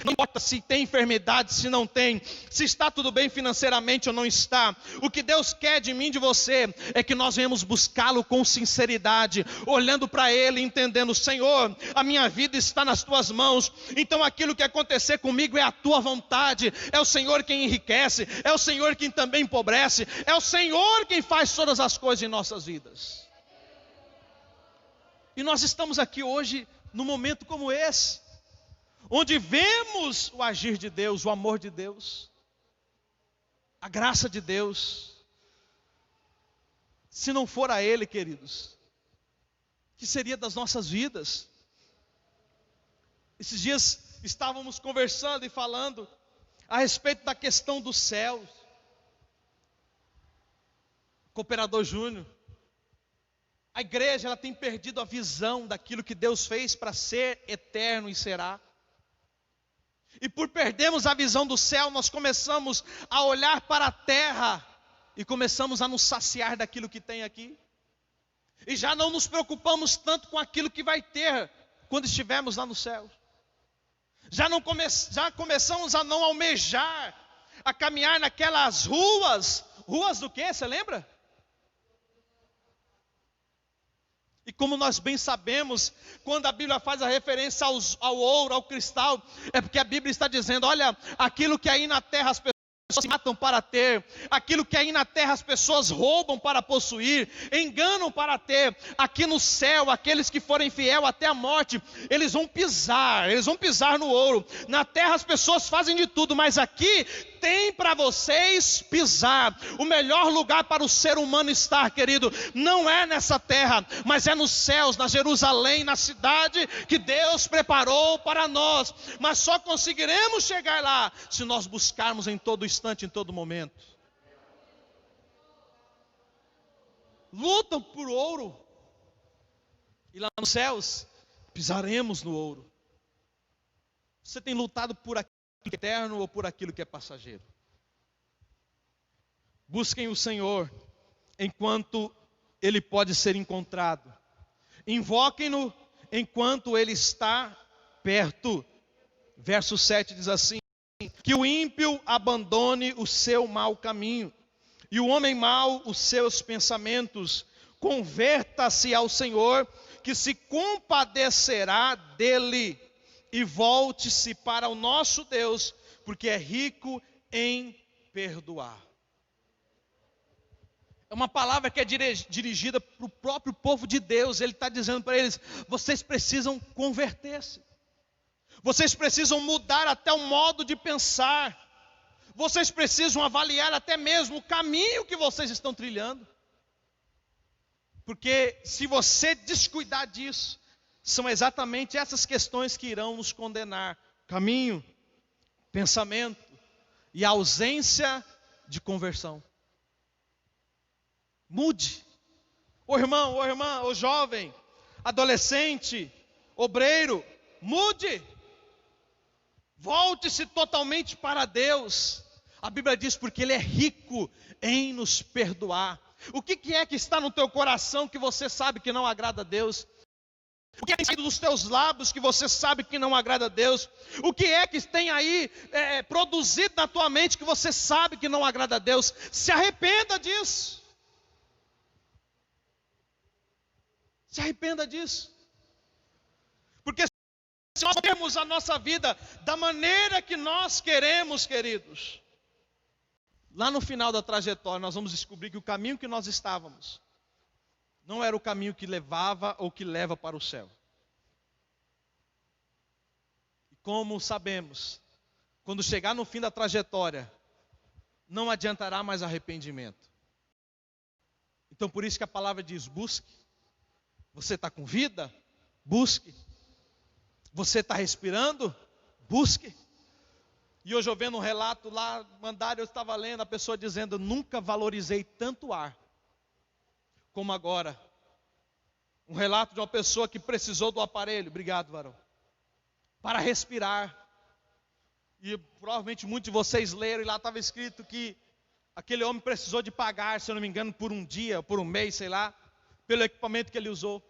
não importa se tem enfermidade, se não tem, se está tudo bem financeiramente ou não está. O que Deus quer de mim e de você é que nós venhamos buscá-lo com sinceridade, olhando para Ele, entendendo, Senhor, a minha vida está nas Tuas mãos, então aquilo que acontecer comigo é a Tua vontade. É o Senhor quem enriquece, é o Senhor quem também empobrece, é o Senhor quem faz todas as coisas em nossas vidas. E nós estamos aqui hoje num momento como esse, onde vemos o agir de Deus, o amor de Deus, a graça de Deus. Se não for a Ele, queridos, o que seria das nossas vidas? Esses dias estávamos conversando e falando a respeito da questão dos céus. Cooperador Júnior, a igreja ela tem perdido a visão daquilo que Deus fez para ser eterno e será. E por perdermos a visão do céu, nós começamos a olhar para a terra e começamos a nos saciar daquilo que tem aqui. E já não nos preocupamos tanto com aquilo que vai ter quando estivermos lá no céu. Já começamos a não almejar, a caminhar naquelas ruas do quê? Você lembra? E como nós bem sabemos, quando a Bíblia faz a referência ao ouro, ao cristal, é porque a Bíblia está dizendo, olha, aquilo que aí na terra as pessoas se matam para ter, aquilo que aí na terra as pessoas roubam para possuir, enganam para ter, aqui no céu, aqueles que forem fiel até a morte, eles vão pisar no ouro. Na terra as pessoas fazem de tudo, mas aqui tem para vocês pisar. O melhor lugar para o ser humano estar, querido, não é nessa terra, mas é nos céus, na Jerusalém, na cidade que Deus preparou para nós. Mas só conseguiremos chegar lá se nós buscarmos em todo instante, em todo momento. Lutam por ouro, e lá nos céus pisaremos no ouro. Você tem lutado por aquilo que é eterno ou por aquilo que é passageiro? Busquem o Senhor enquanto Ele pode ser encontrado. Invoquem-no enquanto Ele está perto. Verso 7 diz assim: que o ímpio abandone o seu mau caminho, e o homem mau os seus pensamentos. Converta-se ao Senhor, que se compadecerá dele, e volte-se para o nosso Deus, porque é rico em perdoar. É uma palavra que é dirigida para o próprio povo de Deus. Ele está dizendo para eles, vocês precisam converter-se. Vocês precisam mudar até o modo de pensar. Vocês precisam avaliar até mesmo o caminho que vocês estão trilhando. Porque se você descuidar disso, são exatamente essas questões que irão nos condenar. Caminho, pensamento e a ausência de conversão. Mude. Ô irmão, ô irmã, ô jovem, adolescente, obreiro, mude. Volte-se totalmente para Deus. A Bíblia diz, porque Ele é rico em nos perdoar. O que é que está no teu coração que você sabe que não agrada a Deus? O que é que tem saído dos teus lábios que você sabe que não agrada a Deus? O que é que tem aí produzido na tua mente que você sabe que não agrada a Deus? Se arrependa disso. Se arrependa disso. Porque se nós temos a nossa vida da maneira que nós queremos, queridos, lá no final da trajetória nós vamos descobrir que o caminho que nós estávamos não era o caminho que levava ou que leva para o céu. E como sabemos, quando chegar no fim da trajetória, não adiantará mais arrependimento. Então por isso que a palavra diz: busque. Você está com vida? Busque. Você está respirando? Busque. E hoje eu vendo um relato lá, mandaram, eu estava lendo, a pessoa dizendo: nunca valorizei tanto ar como agora. Um relato de uma pessoa que precisou do aparelho, obrigado, varão, para respirar. E provavelmente muitos de vocês leram, e lá estava escrito que aquele homem precisou de pagar, se eu não me engano, por um dia, por um mês, sei lá, pelo equipamento que ele usou.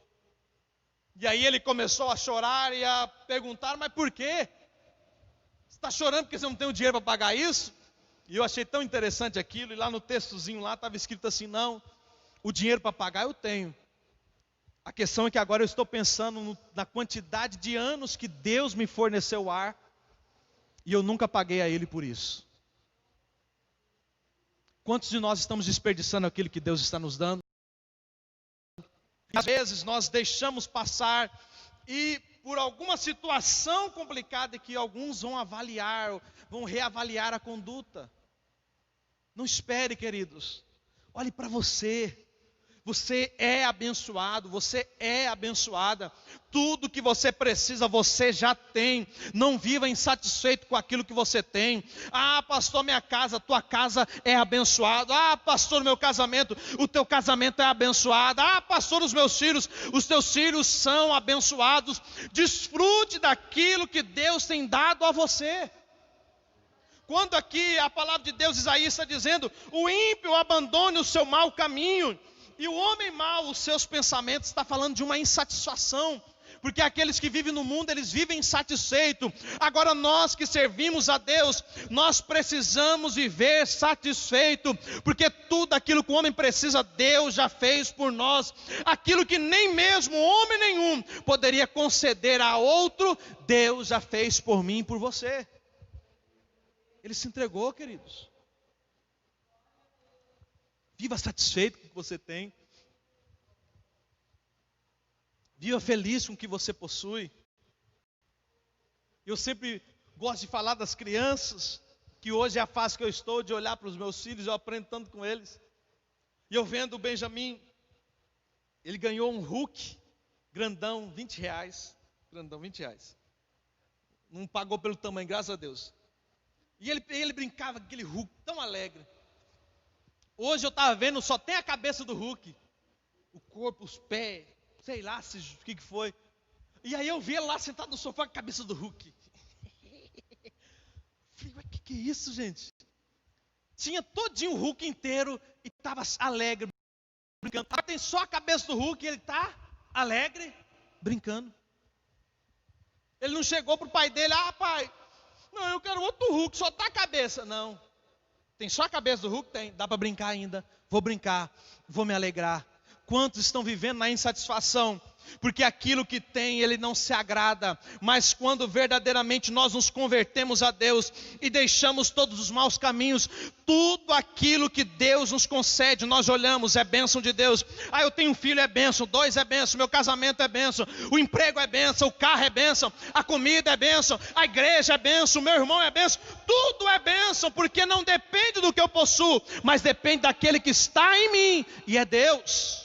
E aí ele começou a chorar e a perguntar: mas por quê? Você está chorando porque você não tem o dinheiro para pagar isso? E eu achei tão interessante aquilo, e lá no textozinho lá estava escrito assim: não, o dinheiro para pagar eu tenho. A questão é que agora eu estou pensando na quantidade de anos que Deus me forneceu o ar, e eu nunca paguei a Ele por isso. Quantos de nós estamos desperdiçando aquilo que Deus está nos dando? Às vezes nós deixamos passar, e por alguma situação complicada que alguns vão avaliar, vão reavaliar a conduta. Não espere, queridos. Olhe para você. Você é abençoado, você é abençoada. Tudo que você precisa, você já tem. Não viva insatisfeito com aquilo que você tem. Ah, pastor, minha casa, tua casa é abençoada. Ah, pastor, meu casamento, o teu casamento é abençoado. Ah, pastor, os meus filhos, os teus filhos são abençoados. Desfrute daquilo que Deus tem dado a você. Quando aqui a palavra de Deus, Isaías está dizendo: o ímpio abandone o seu mau caminho, e o homem mau, os seus pensamentos, está falando de uma insatisfação, porque aqueles que vivem no mundo, eles vivem insatisfeitos. Agora nós que servimos a Deus, nós precisamos viver satisfeito, porque tudo aquilo que o homem precisa, Deus já fez por nós. Aquilo que nem mesmo homem nenhum poderia conceder a outro, Deus já fez por mim e por você. Ele se entregou, queridos. Viva satisfeito com o que você tem. Viva feliz com o que você possui. Eu sempre gosto de falar das crianças, que hoje é a fase que eu estou de olhar para os meus filhos, eu aprendo tanto com eles. E eu vendo o Benjamin, ele ganhou um Hulk grandão, R$20. Grandão, R$20. Não pagou pelo tamanho, graças a Deus. E ele brincava com aquele Hulk tão alegre. Hoje eu estava vendo, só tem a cabeça do Hulk. O corpo, os pés, sei lá o que foi. E aí eu vi ele lá sentado no sofá com a cabeça do Hulk. Falei: mas que é isso, gente? Tinha todinho o Hulk inteiro e estava alegre, brincando. Agora tem só a cabeça do Hulk e ele está alegre, brincando. Ele não chegou para o pai dele: ah, pai, não, eu quero outro Hulk, só está a cabeça. Não. Tem só a cabeça do Hulk? Tem. Dá para brincar ainda. Vou brincar, vou me alegrar. Quantos estão vivendo na insatisfação? Porque aquilo que tem, ele não se agrada. Mas quando verdadeiramente nós nos convertemos a Deus e deixamos todos os maus caminhos, tudo aquilo que Deus nos concede, nós olhamos, é bênção de Deus. Ah, eu tenho um filho, é bênção. 2 é bênção. Meu casamento é bênção. O emprego é bênção. O carro é bênção. A comida é bênção. A igreja é bênção. Meu irmão é bênção. Tudo é bênção, porque não depende do que eu possuo, mas depende daquele que está em mim, e é Deus.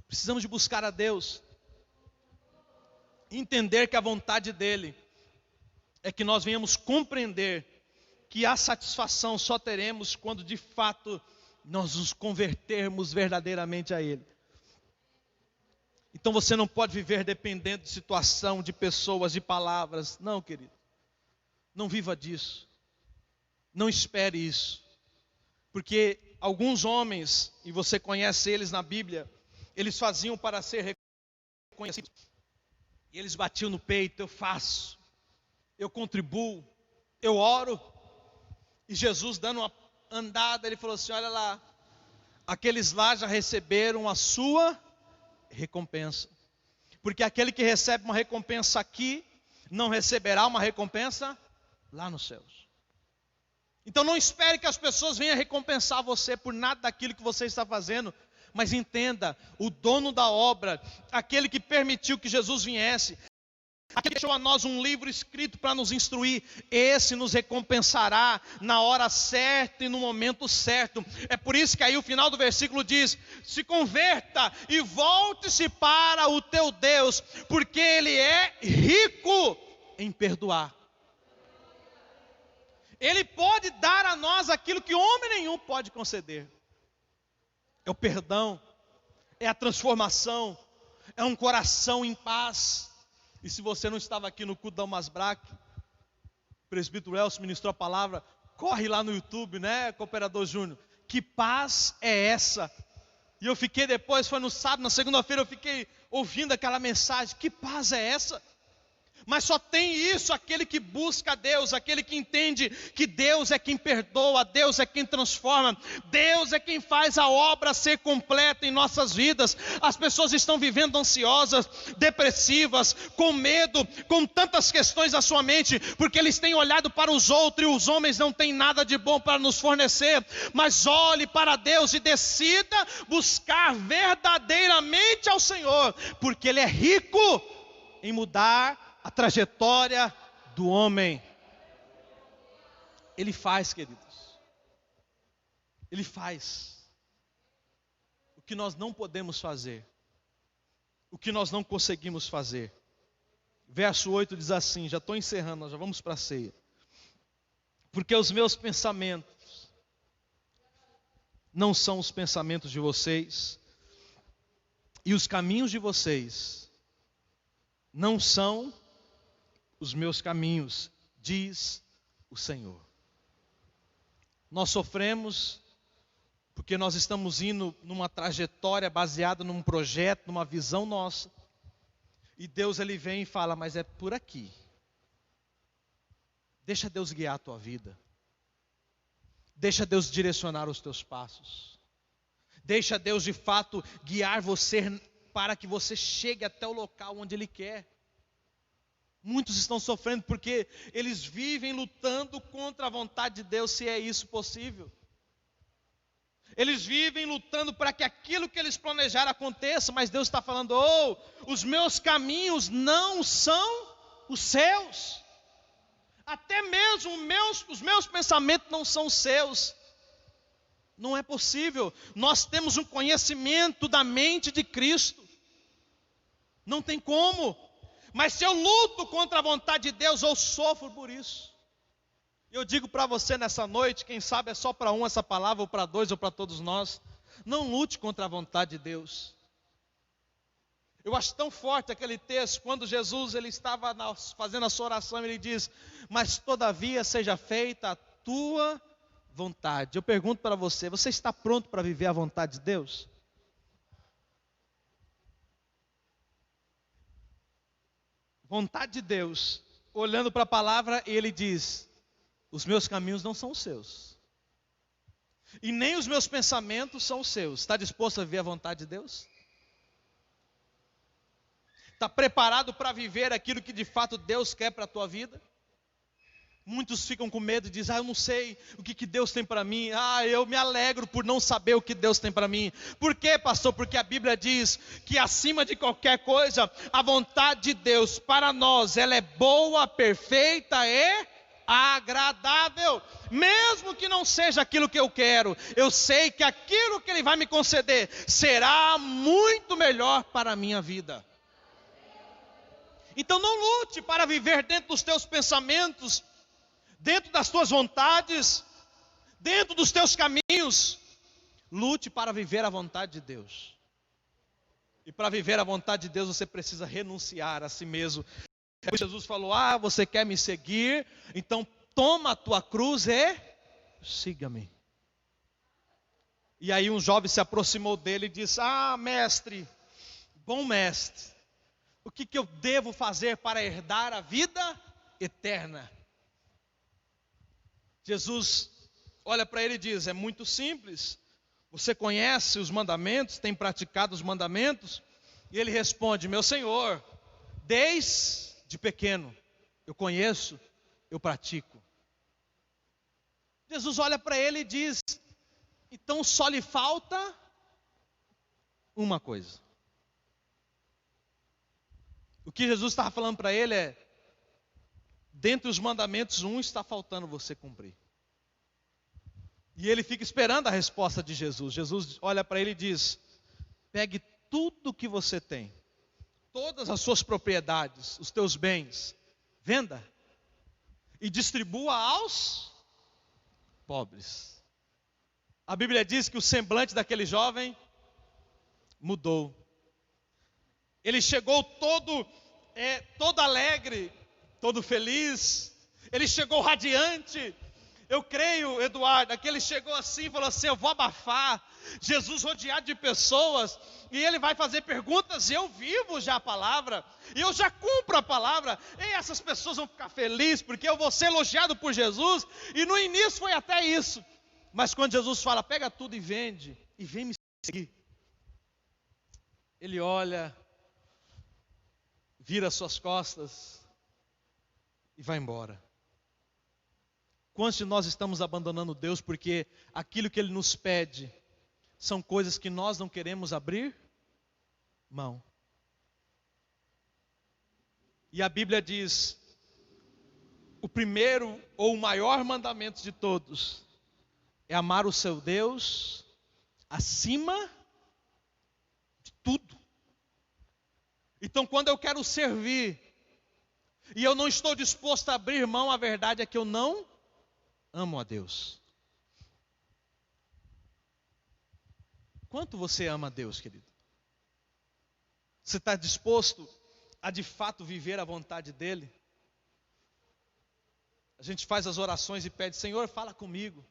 Precisamos de buscar a Deus, entender que a vontade dEle é que nós venhamos compreender que a satisfação só teremos quando de fato nós nos convertermos verdadeiramente a Ele. Então você não pode viver dependendo de situação, de pessoas, de palavras. Não, querido, não viva disso, não espere isso, porque alguns homens, e você conhece eles na Bíblia, eles faziam para ser reconhecidos. E eles batiam no peito: eu faço, eu contribuo, eu oro. E Jesus, dando uma andada, ele falou assim: olha lá, aqueles lá já receberam a sua recompensa. Porque aquele que recebe uma recompensa aqui, não receberá uma recompensa lá nos céus. Então não espere que as pessoas venham recompensar você por nada daquilo que você está fazendo. Mas entenda, o dono da obra, aquele que permitiu que Jesus viesse, aquele que deixou a nós um livro escrito para nos instruir, esse nos recompensará na hora certa e no momento certo. É por isso que aí o final do versículo diz: se converta e volte-se para o teu Deus, porque Ele é rico em perdoar. Ele pode dar a nós aquilo que homem nenhum pode conceder. É o perdão, é a transformação, é um coração em paz. E se você não estava aqui no culto da Umasbrac, o presbítero Elcio ministrou a palavra, corre lá no YouTube, né, Cooperador Júnior? Que paz é essa? E eu fiquei depois, foi no sábado, na segunda-feira eu fiquei ouvindo aquela mensagem, que paz é essa? Mas só tem isso aquele que busca Deus, aquele que entende que Deus é quem perdoa, Deus é quem transforma, Deus é quem faz a obra ser completa em nossas vidas. As pessoas estão vivendo ansiosas, depressivas, com medo, com tantas questões à sua mente, porque eles têm olhado para os outros e os homens não têm nada de bom para nos fornecer. Mas olhe para Deus e decida buscar verdadeiramente ao Senhor, porque Ele é rico em mudar a trajetória do homem. Ele faz, queridos. Ele faz o que nós não podemos fazer, o que nós não conseguimos fazer. Verso 8 diz assim, já estou encerrando, nós já vamos para a ceia. Porque os meus pensamentos não são os pensamentos de vocês, e os caminhos de vocês não são os meus caminhos, diz o Senhor. Nós sofremos porque nós estamos indo numa trajetória baseada num projeto, numa visão nossa. E Deus ele vem e fala, mas é por aqui. Deixa Deus guiar a tua vida. Deixa Deus direcionar os teus passos. Deixa Deus de fato guiar você para que você chegue até o local onde Ele quer. Muitos estão sofrendo porque eles vivem lutando contra a vontade de Deus, se é isso possível. Eles vivem lutando para que aquilo que eles planejaram aconteça, mas Deus está falando, os meus caminhos não são os seus. Até mesmo os meus pensamentos não são os seus. Não é possível. Nós temos um conhecimento da mente de Cristo. Não tem como. Mas se eu luto contra a vontade de Deus, eu sofro por isso. Eu digo para você nessa noite, quem sabe é só para um essa palavra, ou para dois, ou para todos nós. Não lute contra a vontade de Deus. Eu acho tão forte aquele texto, quando Jesus ele estava fazendo a sua oração, ele diz, mas todavia seja feita a tua vontade. Eu pergunto para você, você está pronto para viver a vontade de Deus? Vontade de Deus, olhando para a palavra, ele diz, os meus caminhos não são os seus, e nem os meus pensamentos são os seus. Está disposto a viver a vontade de Deus? Está preparado para viver aquilo que de fato Deus quer para a tua vida? Muitos ficam com medo e dizem, eu não sei o que Deus tem para mim. Eu me alegro por não saber o que Deus tem para mim. Por quê, pastor? Porque a Bíblia diz que acima de qualquer coisa, a vontade de Deus para nós, ela é boa, perfeita e agradável. Mesmo que não seja aquilo que eu quero, eu sei que aquilo que Ele vai me conceder será muito melhor para a minha vida. Então não lute para viver dentro dos teus pensamentos, dentro das tuas vontades, dentro dos teus caminhos. Lute para viver a vontade de Deus. E para viver a vontade de Deus você precisa renunciar a si mesmo. Jesus falou, você quer me seguir? Então toma a tua cruz e siga-me. E aí um jovem se aproximou dele e disse, mestre, bom mestre, o que eu devo fazer para herdar a vida eterna? Jesus olha para ele e diz, é muito simples, você conhece os mandamentos, tem praticado os mandamentos? E ele responde, meu Senhor, desde pequeno, eu conheço, eu pratico. Jesus olha para ele e diz: então só lhe falta uma coisa. O que Jesus estava falando para ele é: dentre os mandamentos, um está faltando você cumprir. E ele fica esperando a resposta de Jesus. Jesus olha para ele e diz: pegue tudo que você tem, todas as suas propriedades, os teus bens, venda e distribua aos pobres. A Bíblia diz que o semblante daquele jovem mudou. Ele chegou todo alegre, todo feliz. Ele chegou radiante. Eu creio, Eduardo, que ele chegou assim e falou assim: eu vou abafar. Jesus rodeado de pessoas, e ele vai fazer perguntas, e eu vivo já a palavra, e eu já cumpro a palavra, e essas pessoas vão ficar felizes, porque eu vou ser elogiado por Jesus. E no início foi até isso, mas quando Jesus fala: pega tudo e vende, e vem me seguir, ele olha, vira suas costas e vai embora. Quantos de nós estamos abandonando Deus porque aquilo que Ele nos pede são coisas que nós não queremos abrir mão? E a Bíblia diz: o primeiro ou o maior mandamento de todos é amar o seu Deus acima de tudo. Então, quando eu quero servir e eu não estou disposto a abrir mão, a verdade é que eu não amo a Deus. Quanto você ama a Deus, querido? Você está disposto a de fato viver a vontade dEle? A gente faz as orações e pede: Senhor, fala comigo.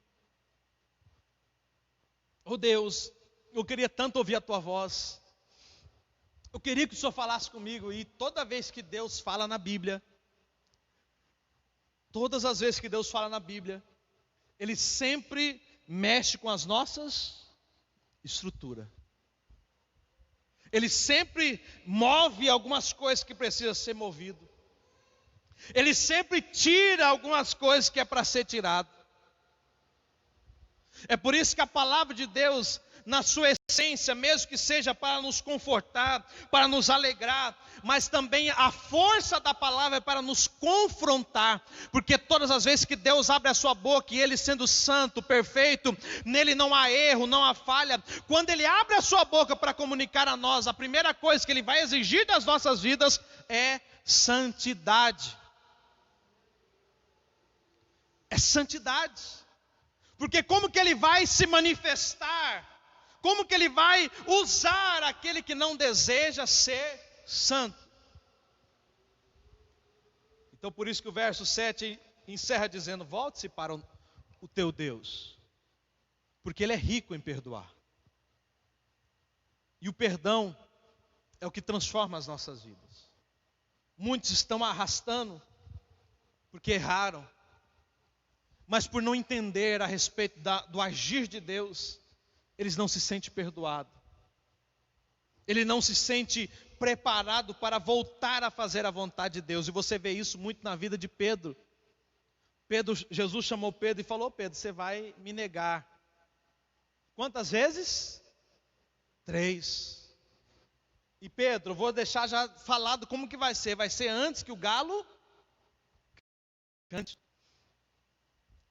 Oh Deus, eu queria tanto ouvir a Tua voz. Eu queria que o Senhor falasse comigo. E toda vez que Deus fala na Bíblia, todas as vezes que Deus fala na Bíblia, Ele sempre mexe com as nossas estruturas. Ele sempre move algumas coisas que precisam ser movido. Ele sempre tira algumas coisas que é para ser tirado. É por isso que a palavra de Deus, na sua essência, mesmo que seja para nos confortar, para nos alegrar, mas também a força da palavra é para nos confrontar, porque todas as vezes que Deus abre a sua boca, e Ele sendo santo, perfeito, nele não há erro, não há falha, quando Ele abre a sua boca para comunicar a nós, a primeira coisa que Ele vai exigir das nossas vidas é santidade. É santidade. Porque como que Ele vai se manifestar? Como que Ele vai usar aquele que não deseja ser santo? Então por isso que o verso 7 encerra dizendo: volte-se para o teu Deus, porque Ele é rico em perdoar. E o perdão é o que transforma as nossas vidas. Muitos estão arrastando porque erraram, mas por não entender a respeito do agir de Deus, eles não se sentem perdoados. Ele não se sente preparado para voltar a fazer a vontade de Deus. E você vê isso muito na vida de Pedro. Jesus chamou Pedro e falou: Pedro, você vai me negar. Quantas vezes? 3. E Pedro, vou deixar já falado como que vai ser. Vai ser antes que o galo cante.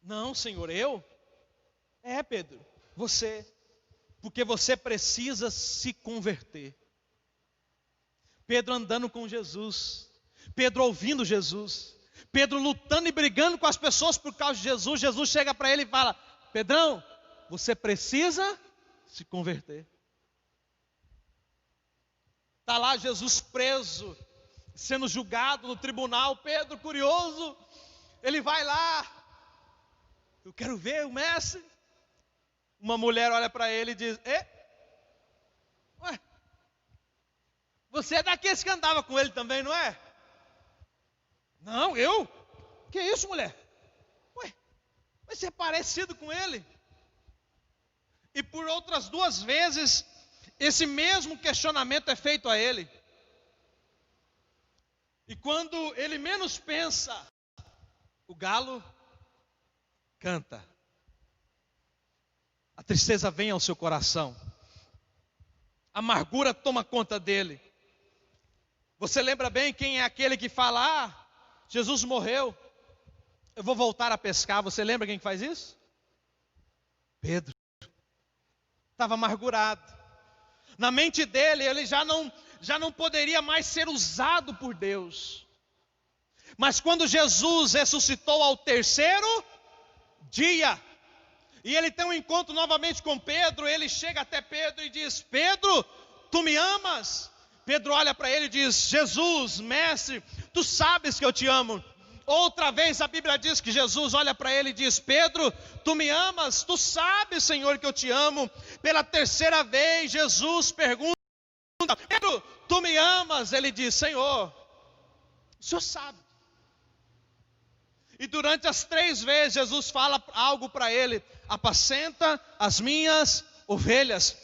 Não, Senhor, eu? É, Pedro, você. Porque você precisa se converter. Pedro andando com Jesus, Pedro ouvindo Jesus, Pedro lutando e brigando com as pessoas por causa de Jesus. Jesus chega para ele e fala: Pedrão, você precisa se converter. Está lá Jesus preso, sendo julgado no tribunal. Pedro, curioso, ele vai lá: eu quero ver o mestre. Uma mulher olha para ele e diz: ué, você é daqueles que andava com ele também, não é? Não, eu? Que isso, mulher? Ué, mas você é parecido com ele. E por outras 2 vezes, esse mesmo questionamento é feito a ele. E quando ele menos pensa, o galo canta. A tristeza vem ao seu coração. A amargura toma conta dele. Você lembra bem quem é aquele que fala: ah, Jesus morreu, eu vou voltar a pescar. Você lembra quem faz isso? Pedro. Estava amargurado. Na mente dele, ele já não poderia mais ser usado por Deus. Mas quando Jesus ressuscitou ao terceiro dia, e ele tem um encontro novamente com Pedro, ele chega até Pedro e diz: Pedro, tu me amas? Pedro olha para ele e diz: Jesus, mestre, tu sabes que eu te amo. Outra vez a Bíblia diz que Jesus olha para ele e diz: Pedro, tu me amas? Tu sabes, Senhor, que eu te amo. Pela terceira vez Jesus pergunta: Pedro, tu me amas? Ele diz: Senhor, o Senhor sabe. E durante as 3 vezes Jesus fala algo para ele: apacenta as minhas ovelhas.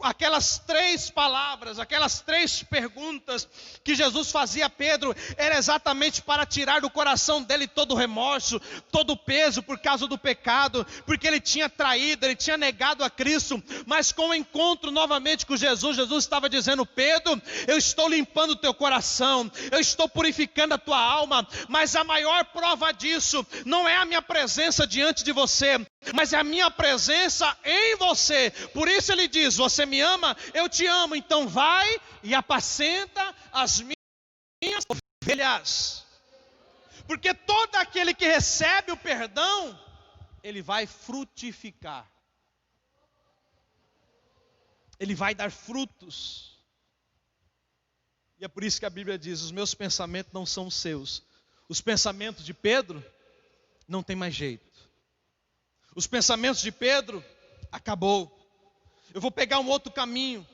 Aquelas 3 palavras, aquelas 3 perguntas que Jesus fazia a Pedro, era exatamente para tirar do coração dele todo o remorso, todo o peso por causa do pecado, porque ele tinha traído, ele tinha negado a Cristo. Mas com o encontro novamente com Jesus, Jesus estava dizendo: Pedro, eu estou limpando o teu coração, eu estou purificando a tua alma, mas a maior prova disso não é a minha presença diante de você, mas é a minha presença em você. Por isso ele diz: você me ama, eu te amo, então vai e apacenta as minhas ovelhas. Porque todo aquele que recebe o perdão, ele vai frutificar, ele vai dar frutos. E é por isso que a Bíblia diz: os meus pensamentos não são os seus. Os pensamentos de Pedro não tem mais jeito. Os pensamentos de Pedro, acabou. Eu vou pegar um outro caminho,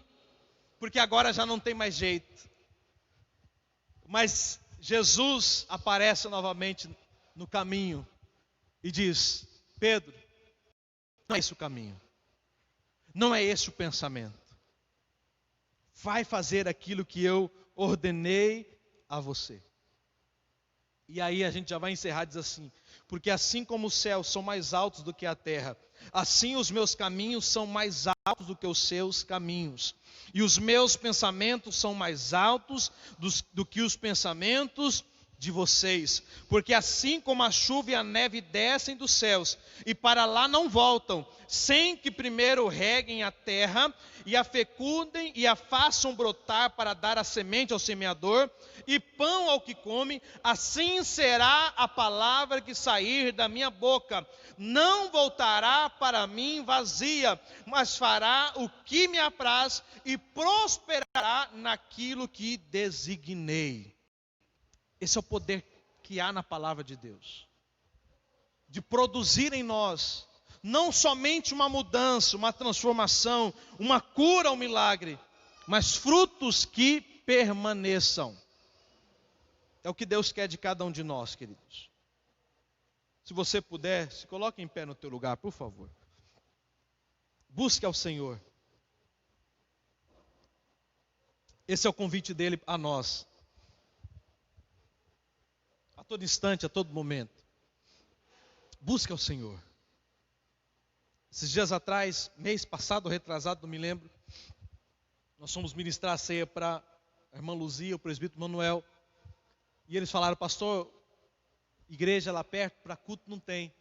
porque agora já não tem mais jeito. Mas Jesus aparece novamente no caminho e diz: Pedro, não é esse o caminho, não é esse o pensamento. Vai fazer aquilo que eu ordenei a você. E aí a gente já vai encerrar, diz assim: porque assim como os céus são mais altos do que a terra, assim os meus caminhos são mais altos do que os seus caminhos, e os meus pensamentos são mais altos do que os pensamentos de vocês. Porque assim como a chuva e a neve descem dos céus e para lá não voltam, sem que primeiro reguem a terra e a fecundem e a façam brotar para dar a semente ao semeador e pão ao que come, assim será a palavra que sair da minha boca. Não voltará para mim vazia, mas fará o que me apraz e prosperará naquilo que designei. Esse é o poder que há na palavra de Deus, de produzir em nós não somente uma mudança, uma transformação, uma cura, um milagre, mas frutos que permaneçam. É o que Deus quer de cada um de nós, queridos. Se você puder, se coloque em pé no teu lugar, por favor. Busque ao Senhor. Esse é o convite dele a nós. A todo instante, a todo momento. Busque ao Senhor. Esses dias atrás, mês passado, retrasado, não me lembro, nós fomos ministrar a ceia para a irmã Luzia, o presbítero Manuel, e eles falaram: pastor, igreja lá perto, para culto não tem,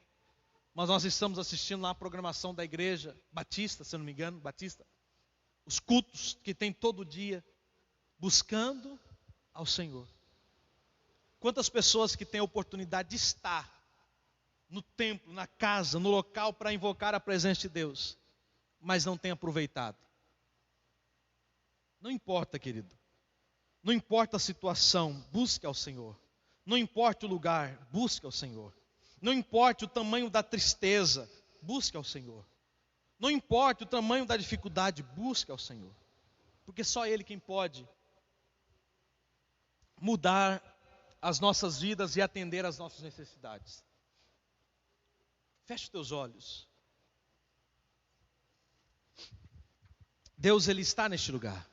mas nós estamos assistindo lá a programação da igreja Batista, se eu não me engano, Batista, os cultos que tem todo dia, buscando ao Senhor. Quantas pessoas que têm a oportunidade de estar no templo, na casa, no local para invocar a presença de Deus, mas não têm aproveitado. Não importa, querido, não importa a situação, busque ao Senhor. Não importa o lugar, busque ao Senhor. Não importa o tamanho da tristeza, busque ao Senhor. Não importa o tamanho da dificuldade, busque ao Senhor. Porque só Ele quem pode mudar as nossas vidas e atender às nossas necessidades. Feche os teus olhos. Deus, Ele está neste lugar.